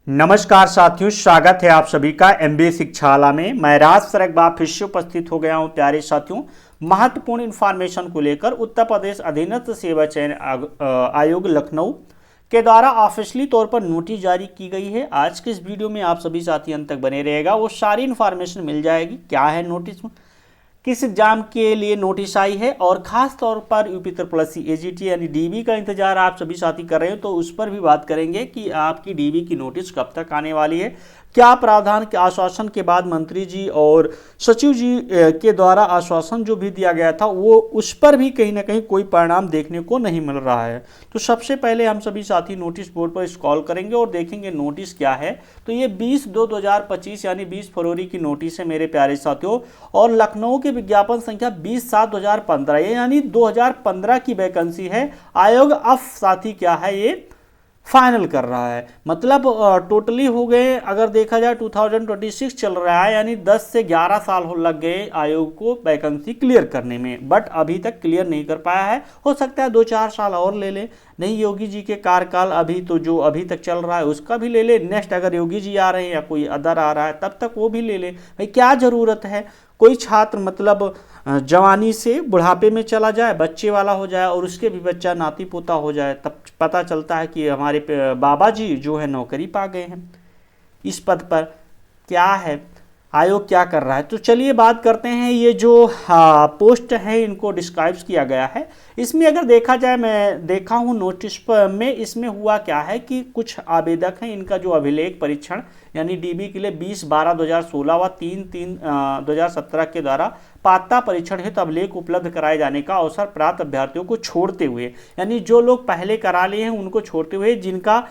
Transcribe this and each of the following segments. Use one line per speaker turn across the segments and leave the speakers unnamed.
नमस्कार साथियों, स्वागत है आप सभी का एमबीए शिक्षाला में। मैं राज सर एक बार फिर से उपस्थित हो गया हूं प्यारे साथियों, महत्वपूर्ण इन्फॉर्मेशन को लेकर। उत्तर प्रदेश अधीनस्थ सेवा चयन आयोग लखनऊ के द्वारा ऑफिशियली तौर पर नोटिस जारी की गई है। आज के इस वीडियो में आप सभी साथी अंत तक बने रहेगा, वो सारी इन्फॉर्मेशन मिल जाएगी। क्या है नोटिस, किस एग्जाम के लिए नोटिस आई है, और खास तौर पर यूपी ट्रिपल एजीटी यानी डीबी का इंतजार आप सभी साथी कर रहे हो, तो उस पर भी बात करेंगे कि आपकी डीबी की नोटिस कब तक आने वाली है, क्या प्रावधान के आश्वासन के बाद मंत्री जी और सचिव जी के द्वारा आश्वासन जो भी दिया गया था वो उस पर भी कहीं ना कहीं कोई परिणाम देखने को नहीं मिल रहा है। तो सबसे पहले हम सभी साथी नोटिस बोर्ड पर स्क्रॉल करेंगे और देखेंगे नोटिस क्या है। तो ये 20/2/2025 यानी 20 फरवरी की नोटिस है मेरे प्यारे साथियों, और लखनऊ के विज्ञापन संख्या 20/7/2015 यानी 2015 की वैकेंसी है। आयोग अब साथी क्या है ये फाइनल कर रहा है, मतलब टोटली हो गए। अगर देखा जाए 2026 चल रहा है, यानी 10 से 11 साल लग गए आयोग को वैकेंसी क्लियर करने में, बट अभी तक क्लियर नहीं कर पाया है। हो सकता है 2-4 साल और ले ले, नहीं योगी जी के कार्यकाल अभी तो जो अभी तक चल रहा है उसका भी ले ले, नेक्स्ट अगर योगी जी आ रहे हैं या कोई अदर आ रहा है तब तक वो भी ले ले। भाई क्या ज़रूरत है, कोई छात्र मतलब जवानी से बुढ़ापे में चला जाए, बच्चे वाला हो जाए और उसके भी बच्चा नाती पोता हो जाए, तब पता चलता है कि हमारे बाबा जी जो है नौकरी पा गए हैं इस पद पर। क्या है आयोग क्या कर रहा है, तो चलिए बात करते हैं। ये जो पोस्ट है इनको डिस्क्राइब किया गया है। इसमें अगर देखा जाए, मैं देखा हूँ नोटिस पर में, इसमें हुआ क्या है कि कुछ आवेदक हैं, इनका जो अभिलेख परीक्षण यानी डीबी के लिए 20/12/2016 व 3/3/2017 के द्वारा पात्रता परीक्षण हेतु अभिलेख उपलब्ध कराए जाने का अवसर प्राप्त अभ्यर्थियों को छोड़ते हुए, यानी जो लोग पहले करा लिए हैं उनको छोड़ते हुए, जिनका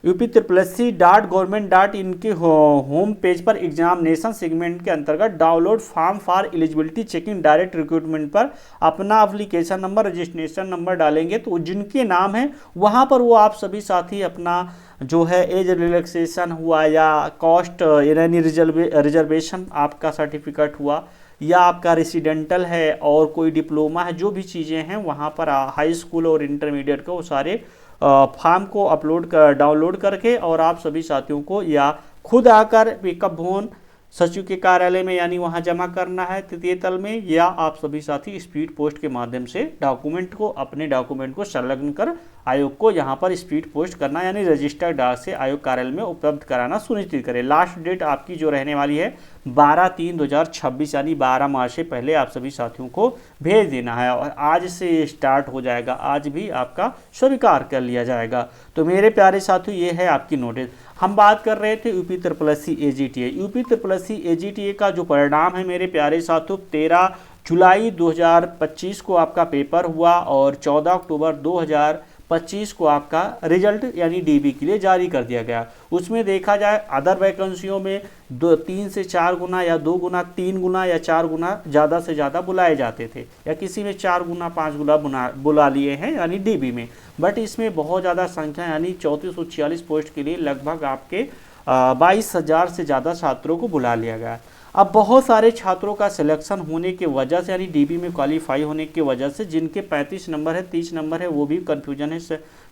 UP.SC.Government.in के होम पेज पर एग्जामिनेशन सेगमेंट के अंतर्गत download form for eligibility checking direct recruitment पर अपना एप्लीकेशन नंबर रजिस्ट्रेशन नंबर डालेंगे, तो जिनके नाम है वहां पर वो आप सभी साथी अपना जो है एज रिलैक्सेशन हुआ या कॉस्ट यानी रिजर्वेशन आपका सर्टिफिकेट हुआ या आपका रेसिडेंटल है और कोई डिप्लोमा है, जो भी चीज़ें हैं वहाँ पर हाई स्कूल और इंटरमीडिएट को वो सारे फॉर्म को डाउनलोड करके और आप सभी साथियों को या खुद आकर पिकअप भवन सचिव के कार्यालय में यानी वहां जमा करना है तृतीय तल में, या आप सभी साथी स्पीड पोस्ट के माध्यम से अपने डॉक्यूमेंट को संलग्न कर आयोग को यहाँ पर स्पीड पोस्ट करना यानी रजिस्टर्ड डाक से आयोग कार्यालय में उपलब्ध कराना सुनिश्चित करें। लास्ट डेट आपकी जो रहने वाली है 12/3/2026 यानी 12 मार्च से पहले आप सभी साथियों को भेज देना है, और आज से स्टार्ट हो जाएगा, आज भी आपका स्वीकार कर लिया जाएगा। तो मेरे प्यारे साथियों ये है आपकी नोटिस। हम बात कर रहे थे UP.SC AGTA। UP.SC AGTA का जो परिणाम है मेरे प्यारे साथियों 13 जुलाई 2025 को आपका पेपर हुआ और 14 अक्टूबर 2025 को आपका रिजल्ट यानी डीबी के लिए जारी कर दिया गया। उसमें देखा जाए अदर वैकेंसियों में 3 से 4 गुना या 2 गुना 3 गुना या 4 गुना ज़्यादा से ज़्यादा बुलाए जाते थे, या किसी में 4 गुना 5 गुना बुला लिए हैं यानी डीबी में, बट इसमें बहुत ज़्यादा संख्या यानी 3446 पोस्ट के लिए लगभग आपके 22,000 से ज़्यादा छात्रों को बुला लिया गया। अब बहुत सारे छात्रों का सिलेक्शन होने की वजह से यानी डीबी में क्वालिफाई होने की वजह से जिनके 35 नंबर है 30 नंबर है वो भी कन्फ्यूजन है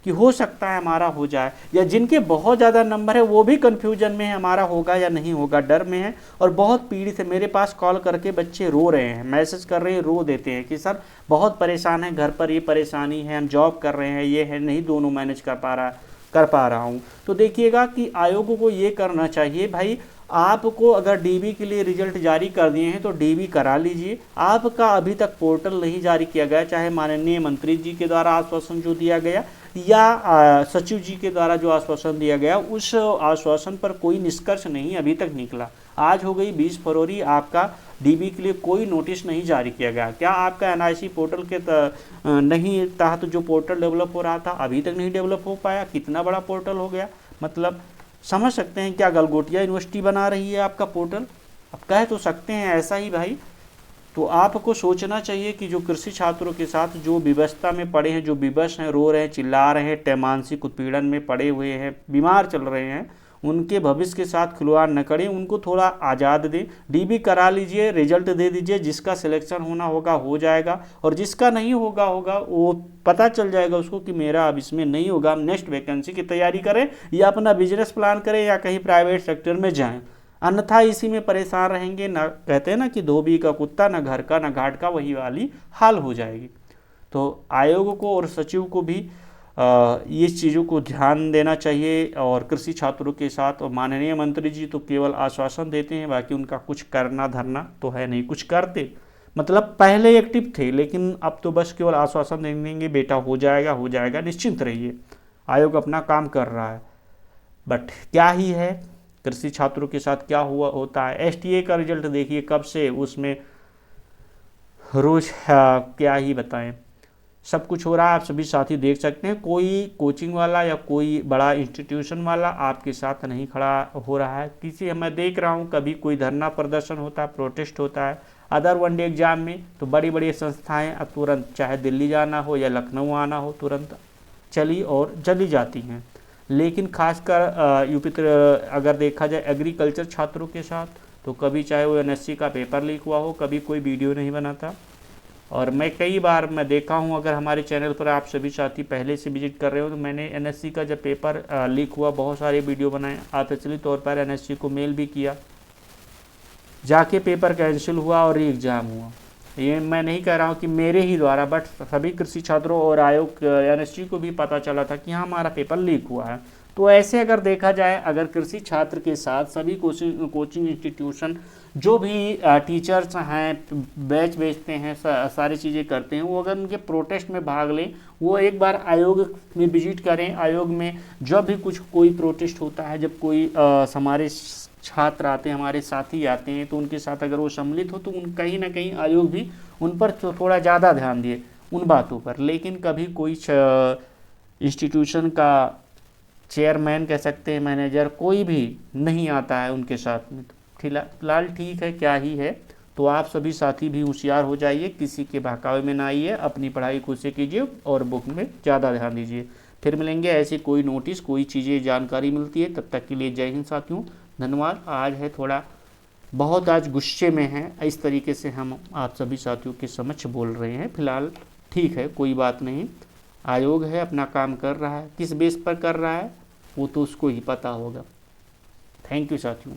कि हो सकता है हमारा हो जाए, या जिनके बहुत ज़्यादा नंबर है वो भी कन्फ्यूजन में है हमारा होगा या नहीं होगा, डर में है और बहुत पीड़ित है। मेरे पास कॉल करके बच्चे रो रहे हैं, मैसेज कर रहे हैं, रो देते हैं कि सर बहुत परेशान है, घर पर ये परेशानी है, हम जॉब कर रहे हैं, ये है, नहीं दोनों मैनेज कर पा रहा हूँ। तो देखिएगा कि आयोग को ये करना चाहिए, भाई आपको अगर डीबी के लिए रिजल्ट जारी कर दिए हैं तो डीबी करा लीजिए। आपका अभी तक पोर्टल नहीं जारी किया गया, चाहे माननीय मंत्री जी के द्वारा आश्वासन जो दिया गया या सचिव जी के द्वारा जो आश्वासन दिया गया, उस आश्वासन पर कोई निष्कर्ष नहीं अभी तक निकला। आज हो गई 20 फरवरी, आपका डीबी के लिए कोई नोटिस नहीं जारी किया गया। क्या आपका NIC पोर्टल के नहीं तहत जो पोर्टल डेवलप हो रहा था अभी तक नहीं डेवलप हो पाया? कितना बड़ा पोर्टल हो गया, मतलब समझ सकते हैं क्या गलगोटिया यूनिवर्सिटी बना रही है आपका पोर्टल? अब कह तो सकते हैं ऐसा ही भाई। तो आपको सोचना चाहिए कि जो कृषि छात्रों के साथ जो विवस्था में पड़े हैं, जो विवश हैं, रो रहे हैं, चिल्ला रहे हैं, मानसिक उत्पीड़न में पड़े हुए हैं, बीमार चल रहे हैं, उनके भविष्य के साथ खिलवाड़ न करें, उनको थोड़ा आज़ाद दें। डीबी करा लीजिए, रिजल्ट दे दीजिए, जिसका सिलेक्शन होना होगा हो जाएगा, और जिसका नहीं होगा वो पता चल जाएगा उसको कि मेरा अब इसमें नहीं होगा, हम नेक्स्ट वैकेंसी की तैयारी करें या अपना बिजनेस प्लान करें या कहीं प्राइवेट सेक्टर में जाएं। अन्यथा इसी में परेशान रहेंगे, ना कहते हैं ना कि धोबी का कुत्ता, ना घर का ना घाट का, वही वाली हाल हो जाएगी। तो आयोग को और सचिव को भी ये चीज़ों को ध्यान देना चाहिए। और कृषि छात्रों के साथ और माननीय मंत्री जी तो केवल आश्वासन देते हैं, बाकी उनका कुछ करना धरना तो है नहीं, कुछ करते मतलब पहले एक्टिव थे, लेकिन अब तो बस केवल आश्वासन दे देंगे, बेटा हो जाएगा, निश्चिंत रहिए, आयोग अपना काम कर रहा है। बट क्या ही है, कृषि छात्रों के साथ क्या होता है। एसटीए का रिजल्ट देखिए कब से, उसमें रोज क्या ही बताएं, सब कुछ हो रहा है, आप सभी साथी देख सकते हैं। कोई कोचिंग वाला या कोई बड़ा इंस्टीट्यूशन वाला आपके साथ नहीं खड़ा हो रहा है। किसी मैं देख रहा हूँ कभी कोई धरना प्रदर्शन होता है, प्रोटेस्ट होता है अदर वनडे एग्जाम में, तो बड़ी बड़ी संस्थाएं अब तुरंत, चाहे दिल्ली जाना हो या लखनऊ आना हो, तुरंत चली जाती हैं। लेकिन खासकर यूपी अगर देखा जाए एग्रीकल्चर छात्रों के साथ, तो कभी चाहे वो एनएससी का पेपर लीक हुआ हो, कभी कोई वीडियो नहीं बनाता। और मैं कई बार देखा हूं, अगर हमारे चैनल पर आप सभी साथी पहले से विजिट कर रहे हो, तो मैंने एनएससी का जब पेपर लीक हुआ बहुत सारे वीडियो बनाए, ऑफिशियली तौर पर एनएससी को मेल भी किया, जाके पेपर कैंसिल हुआ और री एग्ज़ाम हुआ। ये मैं नहीं कह रहा हूँ कि मेरे ही द्वारा, बट सभी कृषि छात्रों और आयोग एनएससी को भी पता चला था कि हाँ हमारा पेपर लीक हुआ है। तो ऐसे अगर देखा जाए, अगर कृषि छात्र के साथ सभी कोचिंग इंस्टीट्यूशन जो भी टीचर्स हैं, बैच बेचते हैं, सारी चीज़ें करते हैं, वो अगर उनके प्रोटेस्ट में भाग लें, वो एक बार आयोग में विजिट करें। आयोग में जब भी कोई प्रोटेस्ट होता है, जब कोई हमारे छात्र आते हैं, हमारे साथी आते हैं, तो उनके साथ अगर वो सम्मिलित हो, तो कहीं ना कहीं आयोग भी उन पर थोड़ा ज़्यादा ध्यान दिए उन बातों पर। लेकिन कभी कोई इंस्टीट्यूशन का चेयरमैन कह सकते हैं, मैनेजर, कोई भी नहीं आता है उनके साथ में। तो फिलहाल ठीक है, क्या ही है। तो आप सभी साथी भी होशियार हो जाइए, किसी के बहकावे में ना आइए, अपनी पढ़ाई खुद से कीजिए और बुक में ज़्यादा ध्यान दीजिए। फिर मिलेंगे ऐसे कोई नोटिस, कोई चीज़ें जानकारी मिलती है, तब तक के लिए जय हिंद साथियों, धन्यवाद। आज है थोड़ा बहुत आज गुस्से में है, इस तरीके से हम आप सभी साथियों के समक्ष बोल रहे हैं। फिलहाल ठीक है, कोई बात नहीं, आयोग है अपना काम कर रहा है, किस बेस पर कर रहा है वो तो उसको ही पता होगा। थैंक यू साथियों।